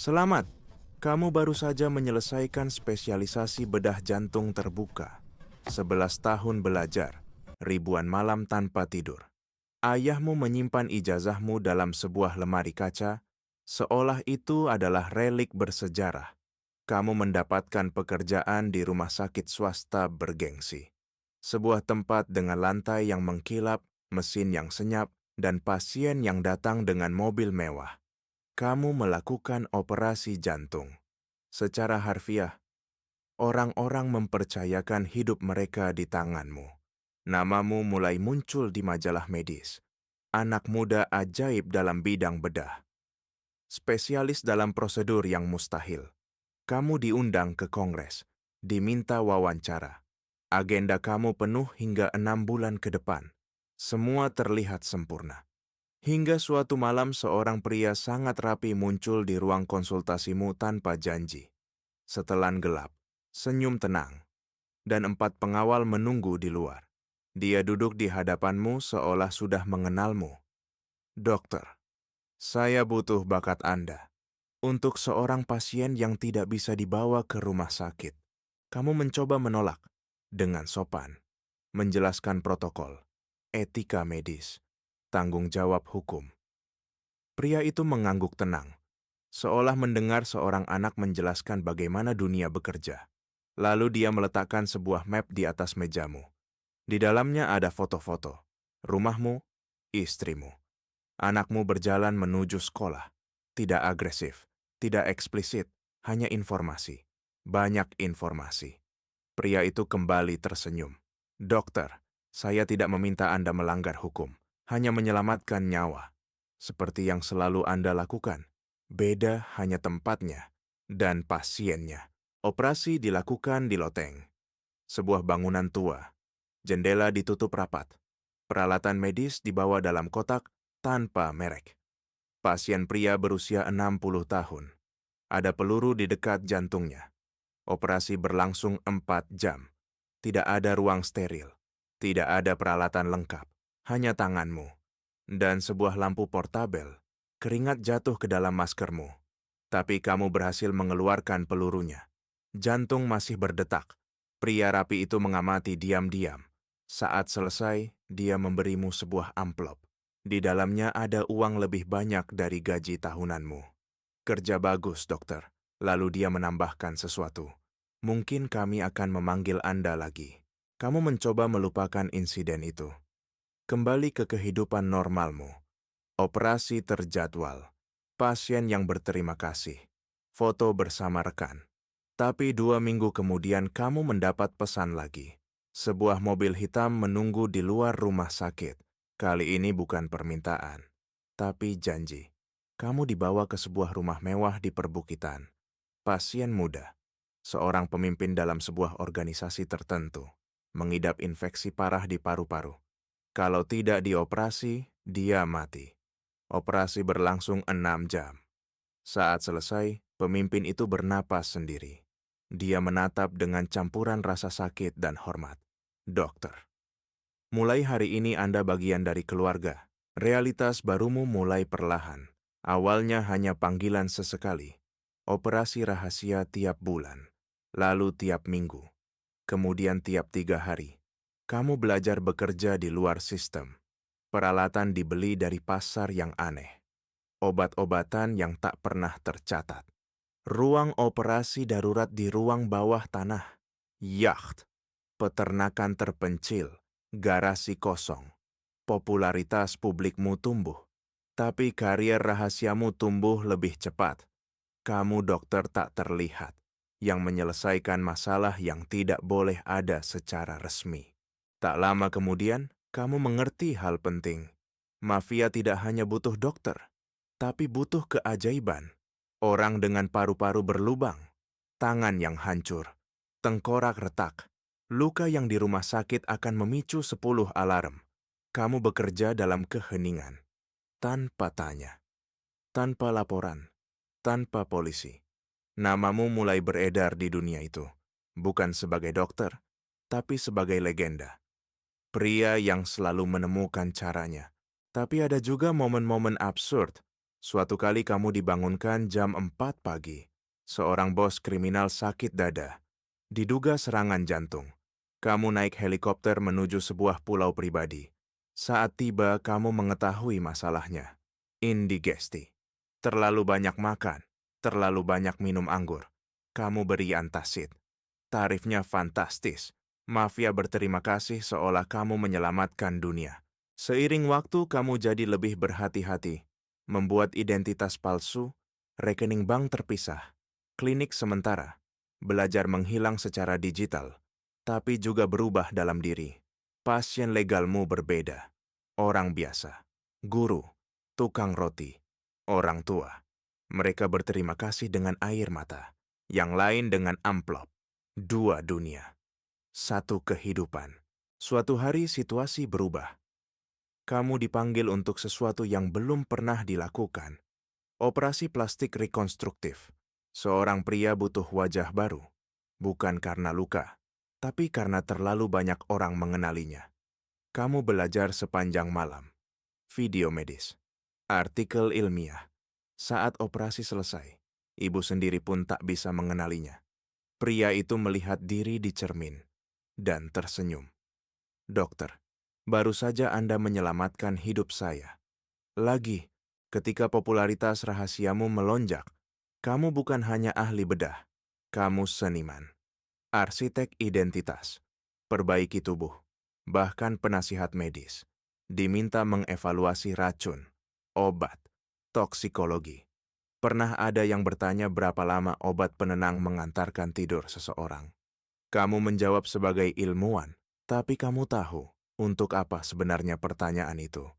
Selamat, kamu baru saja menyelesaikan spesialisasi bedah jantung terbuka. 11 tahun belajar, ribuan malam tanpa tidur. Ayahmu menyimpan ijazahmu dalam sebuah lemari kaca, seolah itu adalah relik bersejarah. Kamu mendapatkan pekerjaan di rumah sakit swasta bergengsi. Sebuah tempat dengan lantai yang mengkilap, mesin yang senyap, dan pasien yang datang dengan mobil mewah. Kamu melakukan operasi jantung. Secara harfiah, orang-orang mempercayakan hidup mereka di tanganmu. Namamu mulai muncul di majalah medis. Anak muda ajaib dalam bidang bedah. Spesialis dalam prosedur yang mustahil. Kamu diundang ke kongres, diminta wawancara. Agenda kamu penuh hingga 6 bulan ke depan. Semua terlihat sempurna. Hingga suatu malam seorang pria sangat rapi muncul di ruang konsultasimu tanpa janji. Setelan gelap, senyum tenang, dan 4 pengawal menunggu di luar. Dia duduk di hadapanmu seolah sudah mengenalmu. Dokter, saya butuh bakat Anda. Untuk seorang pasien yang tidak bisa dibawa ke rumah sakit, kamu mencoba menolak dengan sopan, menjelaskan protokol, etika medis, tanggung jawab hukum. Pria itu mengangguk tenang, seolah mendengar seorang anak menjelaskan bagaimana dunia bekerja. Lalu dia meletakkan sebuah map di atas mejamu. Di dalamnya ada foto-foto, rumahmu, istrimu. Anakmu berjalan menuju sekolah. Tidak agresif, tidak eksplisit, hanya informasi. Banyak informasi. Pria itu kembali tersenyum. Dokter, saya tidak meminta Anda melanggar hukum, hanya menyelamatkan nyawa. Seperti yang selalu Anda lakukan. Beda hanya tempatnya dan pasiennya. Operasi dilakukan di loteng. Sebuah bangunan tua. Jendela ditutup rapat. Peralatan medis dibawa dalam kotak tanpa merek. Pasien pria berusia 60 tahun. Ada peluru di dekat jantungnya. Operasi berlangsung 4 jam. Tidak ada ruang steril. Tidak ada peralatan lengkap. Hanya tanganmu. Dan sebuah lampu portabel. Keringat jatuh ke dalam maskermu. Tapi kamu berhasil mengeluarkan pelurunya. Jantung masih berdetak. Pria rapi itu mengamati diam-diam. Saat selesai, dia memberimu sebuah amplop. Di dalamnya ada uang lebih banyak dari gaji tahunanmu. Kerja bagus, dokter. Lalu dia menambahkan sesuatu. Mungkin kami akan memanggil Anda lagi. Kamu mencoba melupakan insiden itu. Kembali ke kehidupan normalmu. Operasi terjadwal. Pasien yang berterima kasih. Foto bersama rekan. Tapi 2 minggu kemudian kamu mendapat pesan lagi. Sebuah mobil hitam menunggu di luar rumah sakit. Kali ini bukan permintaan, tapi janji. Kamu dibawa ke sebuah rumah mewah di perbukitan. Pasien muda, seorang pemimpin dalam sebuah organisasi tertentu, mengidap infeksi parah di paru-paru. Kalau tidak dioperasi, dia mati. Operasi berlangsung 6 jam. Saat selesai, pemimpin itu bernapas sendiri. Dia menatap dengan campuran rasa sakit dan hormat. Dokter, mulai hari ini Anda bagian dari keluarga. Realitas barumu mulai perlahan. Awalnya hanya panggilan sesekali. Operasi rahasia tiap bulan. Lalu tiap minggu. Kemudian tiap 3 hari. Kamu belajar bekerja di luar sistem. Peralatan dibeli dari pasar yang aneh. Obat-obatan yang tak pernah tercatat. Ruang operasi darurat di ruang bawah tanah. Yacht. Peternakan terpencil. Garasi kosong. Popularitas publikmu tumbuh. Tapi karier rahasiamu tumbuh lebih cepat. Kamu dokter tak terlihat, yang menyelesaikan masalah yang tidak boleh ada secara resmi. Tak lama kemudian, kamu mengerti hal penting. Mafia tidak hanya butuh dokter, tapi butuh keajaiban. Orang dengan paru-paru berlubang, tangan yang hancur, tengkorak retak, luka yang di rumah sakit akan memicu 10 alarm. Kamu bekerja dalam keheningan, tanpa tanya, tanpa laporan, tanpa polisi. Namamu mulai beredar di dunia itu, bukan sebagai dokter, tapi sebagai legenda. Pria yang selalu menemukan caranya. Tapi ada juga momen-momen absurd. Suatu kali kamu dibangunkan jam 4 pagi. Seorang bos kriminal sakit dada. Diduga serangan jantung. Kamu naik helikopter menuju sebuah pulau pribadi. Saat tiba, kamu mengetahui masalahnya. Indigesti. Terlalu banyak makan, terlalu banyak minum anggur. Kamu beri antacid. Tarifnya fantastis. Mafia berterima kasih seolah kamu menyelamatkan dunia. Seiring waktu, kamu jadi lebih berhati-hati. Membuat identitas palsu, rekening bank terpisah, klinik sementara, belajar menghilang secara digital, tapi juga berubah dalam diri. Pasien legalmu berbeda. Orang biasa, guru, tukang roti, orang tua. Mereka berterima kasih dengan air mata, yang lain dengan amplop. Dua dunia, satu kehidupan. Suatu hari situasi berubah. Kamu dipanggil untuk sesuatu yang belum pernah dilakukan. Operasi plastik rekonstruktif. Seorang pria butuh wajah baru, bukan karena luka, tapi karena terlalu banyak orang mengenalinya. Kamu belajar sepanjang malam. Video medis. Artikel ilmiah. Saat operasi selesai, ibu sendiri pun tak bisa mengenalinya. Pria itu melihat diri di cermin dan tersenyum. Dokter, baru saja Anda menyelamatkan hidup saya. Lagi, ketika popularitas rahasiamu melonjak, kamu bukan hanya ahli bedah, kamu seniman, arsitek identitas, perbaiki tubuh, bahkan penasihat medis. Diminta mengevaluasi racun, obat, toksikologi. Pernah ada yang bertanya berapa lama obat penenang mengantarkan tidur seseorang. Kamu menjawab sebagai ilmuwan, tapi kamu tahu untuk apa sebenarnya pertanyaan itu.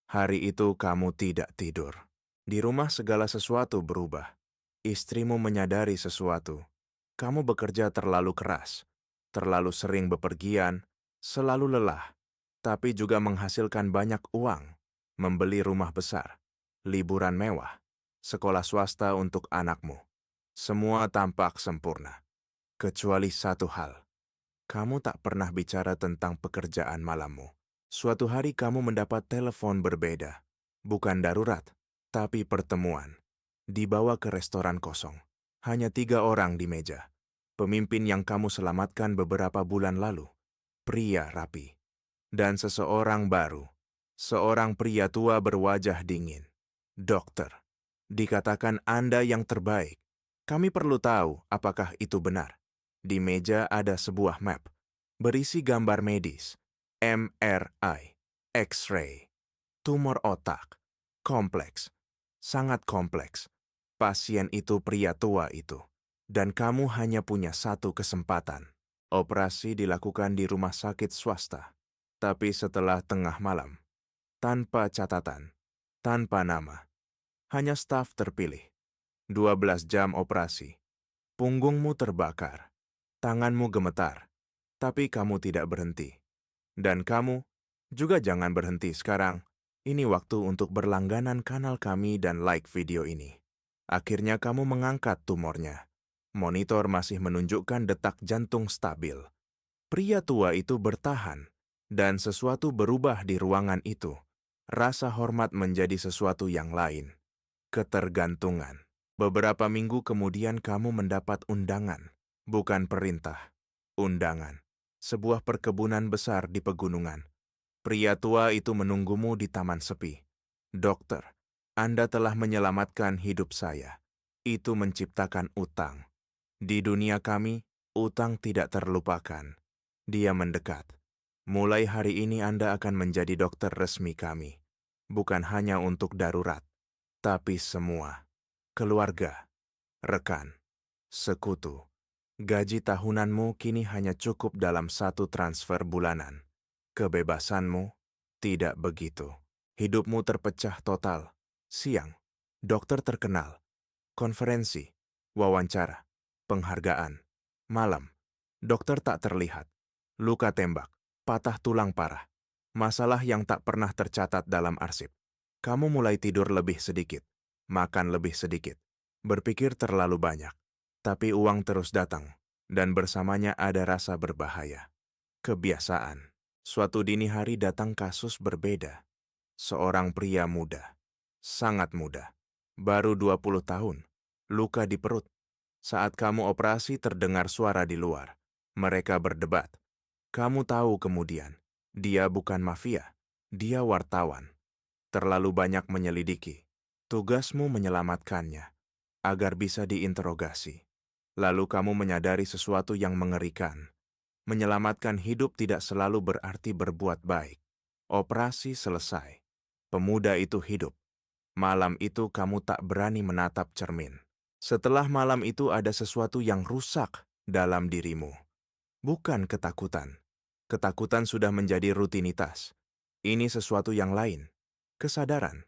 Hari itu kamu tidak tidur. Di rumah segala sesuatu berubah. Istrimu menyadari sesuatu. Kamu bekerja terlalu keras, terlalu sering bepergian, selalu lelah, tapi juga menghasilkan banyak uang, membeli rumah besar, liburan mewah, sekolah swasta untuk anakmu. Semua tampak sempurna. Kecuali satu hal. Kamu tak pernah bicara tentang pekerjaan malammu. Suatu hari kamu mendapat telepon berbeda. Bukan darurat, tapi pertemuan. Dibawa ke restoran kosong. Hanya 3 orang di meja. Pemimpin yang kamu selamatkan beberapa bulan lalu. Pria rapi. Dan seseorang baru. Seorang pria tua berwajah dingin. Dokter. Dikatakan Anda yang terbaik. Kami perlu tahu apakah itu benar. Di meja ada sebuah map, berisi gambar medis, MRI, X-ray, tumor otak, kompleks, sangat kompleks. Pasien itu pria tua itu, dan kamu hanya punya satu kesempatan. Operasi dilakukan di rumah sakit swasta, tapi setelah tengah malam, tanpa catatan, tanpa nama, hanya staf terpilih. 12 jam operasi, punggungmu terbakar. Tanganmu gemetar, tapi kamu tidak berhenti. Dan kamu juga jangan berhenti sekarang. Ini waktu untuk berlangganan kanal kami dan like video ini. Akhirnya kamu mengangkat tumornya. Monitor masih menunjukkan detak jantung stabil. Pria tua itu bertahan, dan sesuatu berubah di ruangan itu. Rasa hormat menjadi sesuatu yang lain. Ketergantungan. Beberapa minggu kemudian kamu mendapat undangan. Bukan perintah, undangan. Sebuah perkebunan besar di pegunungan. Pria tua itu menunggumu di taman sepi. Dokter, Anda telah menyelamatkan hidup saya. Itu menciptakan utang. Di dunia kami, utang tidak terlupakan. Dia mendekat. Mulai hari ini Anda akan menjadi dokter resmi kami. Bukan hanya untuk darurat, tapi semua. Keluarga, rekan, sekutu. Gaji tahunanmu kini hanya cukup dalam satu transfer bulanan. Kebebasanmu tidak begitu. Hidupmu terpecah total. Siang, dokter terkenal. Konferensi, wawancara, penghargaan. Malam, dokter tak terlihat. Luka tembak, patah tulang parah. Masalah yang tak pernah tercatat dalam arsip. Kamu mulai tidur lebih sedikit, makan lebih sedikit, berpikir terlalu banyak. Tapi uang terus datang, dan bersamanya ada rasa berbahaya. Kebiasaan. Suatu dini hari datang kasus berbeda. Seorang pria muda, sangat muda, Baru 20 tahun. Luka di perut. Saat kamu operasi terdengar suara di luar. Mereka berdebat. Kamu tahu kemudian, dia bukan mafia. Dia wartawan. Terlalu banyak menyelidiki. Tugasmu menyelamatkannya, agar bisa diinterogasi. Lalu kamu menyadari sesuatu yang mengerikan. Menyelamatkan hidup tidak selalu berarti berbuat baik. Operasi selesai. Pemuda itu hidup. Malam itu kamu tak berani menatap cermin. Setelah malam itu ada sesuatu yang rusak dalam dirimu. Bukan ketakutan. Ketakutan sudah menjadi rutinitas. Ini sesuatu yang lain. Kesadaran.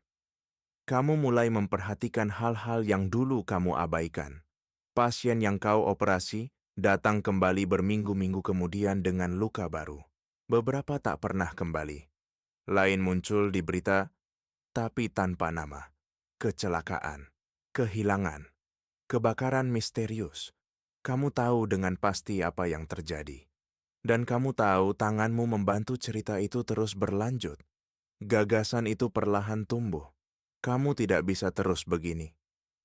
Kamu mulai memperhatikan hal-hal yang dulu kamu abaikan. Pasien yang kau operasi datang kembali berminggu-minggu kemudian dengan luka baru. Beberapa tak pernah kembali. Lain muncul di berita, tapi tanpa nama. Kecelakaan, kehilangan, kebakaran misterius. Kamu tahu dengan pasti apa yang terjadi. Dan kamu tahu tanganmu membantu cerita itu terus berlanjut. Gagasan itu perlahan tumbuh. Kamu tidak bisa terus begini,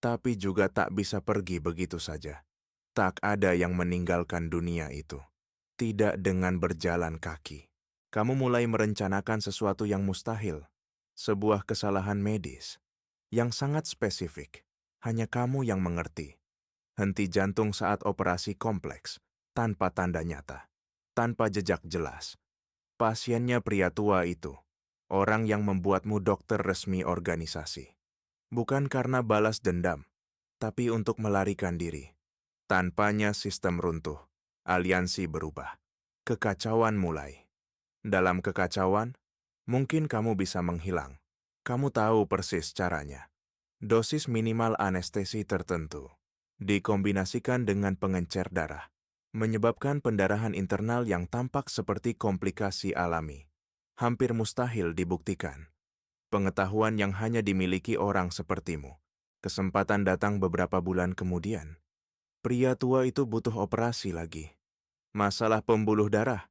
tapi juga tak bisa pergi begitu saja. Tak ada yang meninggalkan dunia itu. Tidak dengan berjalan kaki. Kamu mulai merencanakan sesuatu yang mustahil. Sebuah kesalahan medis yang sangat spesifik. Hanya kamu yang mengerti. Henti jantung saat operasi kompleks, tanpa tanda nyata, tanpa jejak jelas. Pasiennya pria tua itu, orang yang membuatmu dokter resmi organisasi. Bukan karena balas dendam, tapi untuk melarikan diri. Tanpanya sistem runtuh, aliansi berubah. Kekacauan mulai. Dalam kekacauan, mungkin kamu bisa menghilang. Kamu tahu persis caranya. Dosis minimal anestesi tertentu, dikombinasikan dengan pengencer darah, menyebabkan pendarahan internal yang tampak seperti komplikasi alami. Hampir mustahil dibuktikan. Pengetahuan yang hanya dimiliki orang sepertimu. Kesempatan datang beberapa bulan kemudian. Pria tua itu butuh operasi lagi. Masalah pembuluh darah,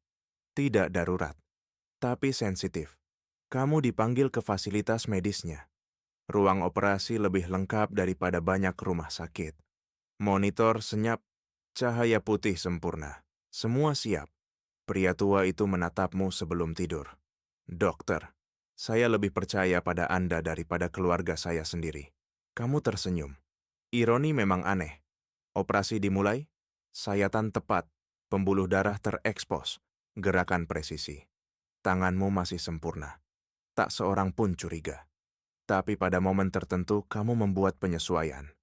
tidak darurat, tapi sensitif. Kamu dipanggil ke fasilitas medisnya. Ruang operasi lebih lengkap daripada banyak rumah sakit. Monitor senyap, cahaya putih sempurna. Semua siap. Pria tua itu menatapmu sebelum tidur. Dokter, saya lebih percaya pada Anda daripada keluarga saya sendiri. Kamu tersenyum. Ironi memang aneh. Operasi dimulai, sayatan tepat, pembuluh darah terekspos, gerakan presisi. Tanganmu masih sempurna. Tak seorang pun curiga. Tapi pada momen tertentu kamu membuat penyesuaian.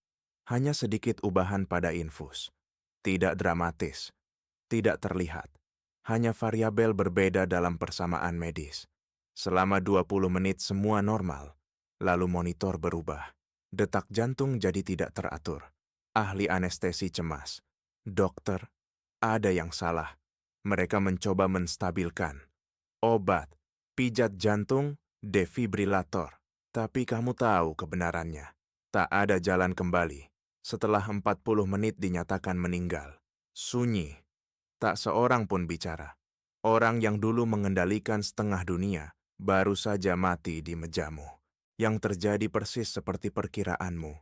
Hanya sedikit ubahan pada infus. Tidak dramatis, tidak terlihat. Hanya variabel berbeda dalam persamaan medis. Selama 20 menit semua normal. Lalu monitor berubah. Detak jantung jadi tidak teratur. Ahli anestesi cemas. Dokter, ada yang salah. Mereka mencoba menstabilkan. Obat, pijat jantung, defibrilator. Tapi kamu tahu kebenarannya. Tak ada jalan kembali. Setelah 40 menit dinyatakan meninggal. Sunyi. Tak seorang pun bicara. Orang yang dulu mengendalikan setengah dunia, baru saja mati di mejamu. Yang terjadi persis seperti perkiraanmu.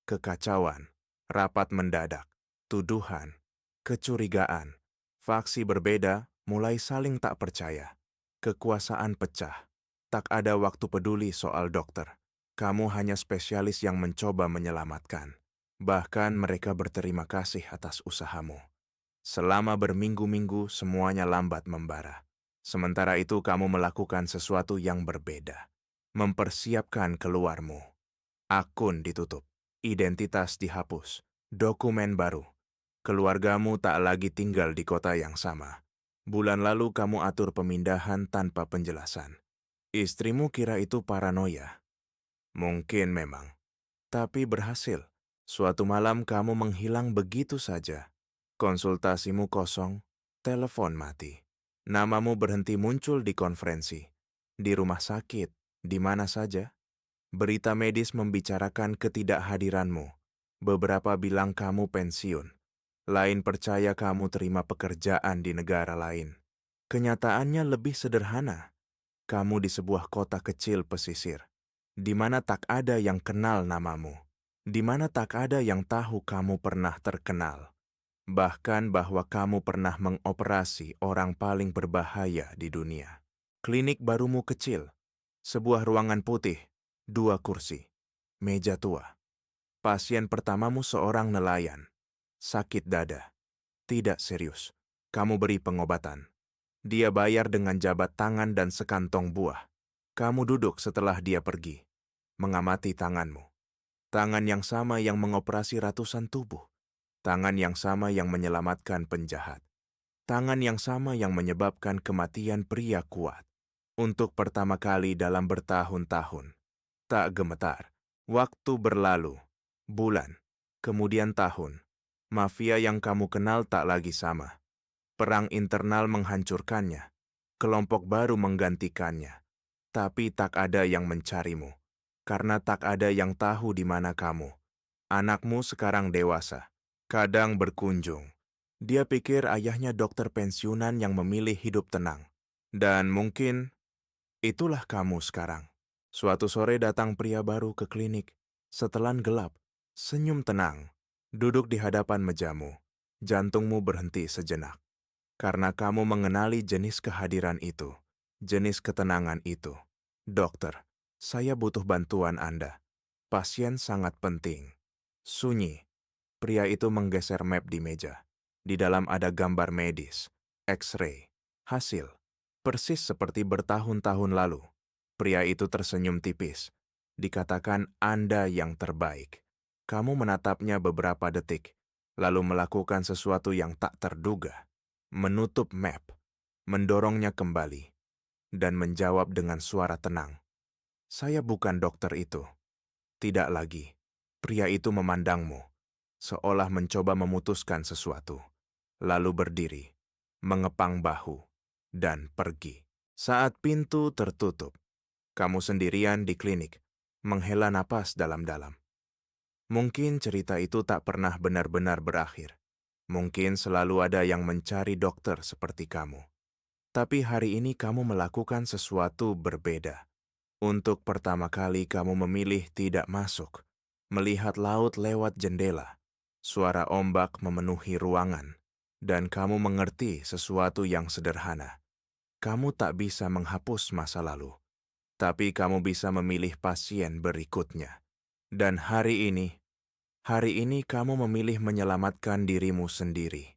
Kekacauan, rapat mendadak, tuduhan, kecurigaan. Faksi berbeda mulai saling tak percaya. Kekuasaan pecah. Tak ada waktu peduli soal dokter. Kamu hanya spesialis yang mencoba menyelamatkan. Bahkan mereka berterima kasih atas usahamu. Selama berminggu-minggu semuanya lambat membara. Sementara itu kamu melakukan sesuatu yang berbeda. Mempersiapkan keluarmu. Akun ditutup. Identitas dihapus. Dokumen baru. Keluargamu tak lagi tinggal di kota yang sama. Bulan lalu kamu atur pemindahan tanpa penjelasan. Istrimu kira itu paranoia. Mungkin memang. Tapi berhasil. Suatu malam kamu menghilang begitu saja. Konsultasimu kosong, telepon mati. Namamu berhenti muncul di konferensi. Di rumah sakit, di mana saja. Berita medis membicarakan ketidakhadiranmu. Beberapa bilang kamu pensiun. Lain percaya kamu terima pekerjaan di negara lain. Kenyataannya lebih sederhana. Kamu di sebuah kota kecil pesisir, di mana tak ada yang kenal namamu. di mana tak ada yang tahu kamu pernah terkenal, bahkan bahwa kamu pernah mengoperasi orang paling berbahaya di dunia. Klinik barumu kecil, sebuah ruangan putih, 2 kursi, meja tua. Pasien pertamamu seorang nelayan, sakit dada, tidak serius. Kamu beri pengobatan. Dia bayar dengan jabat tangan dan sekantong buah. Kamu duduk setelah dia pergi, mengamati tanganmu. Tangan yang sama yang mengoperasi ratusan tubuh. Tangan yang sama yang menyelamatkan penjahat. Tangan yang sama yang menyebabkan kematian pria kuat. Untuk pertama kali dalam bertahun-tahun. Tak gemetar. Waktu berlalu. Bulan. Kemudian tahun. Mafia yang kamu kenal tak lagi sama. Perang internal menghancurkannya. Kelompok baru menggantikannya. Tapi tak ada yang mencarimu. Karena tak ada yang tahu di mana kamu. Anakmu sekarang dewasa. Kadang berkunjung. Dia pikir ayahnya dokter pensiunan yang memilih hidup tenang. Dan mungkin itulah kamu sekarang. Suatu sore datang pria baru ke klinik. Setelan gelap, senyum tenang. Duduk di hadapan mejamu. Jantungmu berhenti sejenak. Karena kamu mengenali jenis kehadiran itu, jenis ketenangan itu. Dokter, saya butuh bantuan Anda. Pasien sangat penting. Sunyi. Pria itu menggeser map di meja. Di dalam ada gambar medis, X-ray, hasil. Persis seperti bertahun-tahun lalu. Pria itu tersenyum tipis. Dikatakan Anda yang terbaik. Kamu menatapnya beberapa detik, lalu melakukan sesuatu yang tak terduga. Menutup map, mendorongnya kembali, dan menjawab dengan suara tenang. Saya bukan dokter itu. Tidak lagi. Pria itu memandangmu, seolah mencoba memutuskan sesuatu. Lalu berdiri, mengepang bahu, dan pergi. Saat pintu tertutup, kamu sendirian di klinik, menghela napas dalam-dalam. Mungkin cerita itu tak pernah benar-benar berakhir. Mungkin selalu ada yang mencari dokter seperti kamu. Tapi hari ini kamu melakukan sesuatu berbeda. Untuk pertama kali kamu memilih tidak masuk, melihat laut lewat jendela. Suara ombak memenuhi ruangan, dan kamu mengerti sesuatu yang sederhana. Kamu tak bisa menghapus masa lalu, tapi kamu bisa memilih pasien berikutnya. Dan hari ini kamu memilih menyelamatkan dirimu sendiri.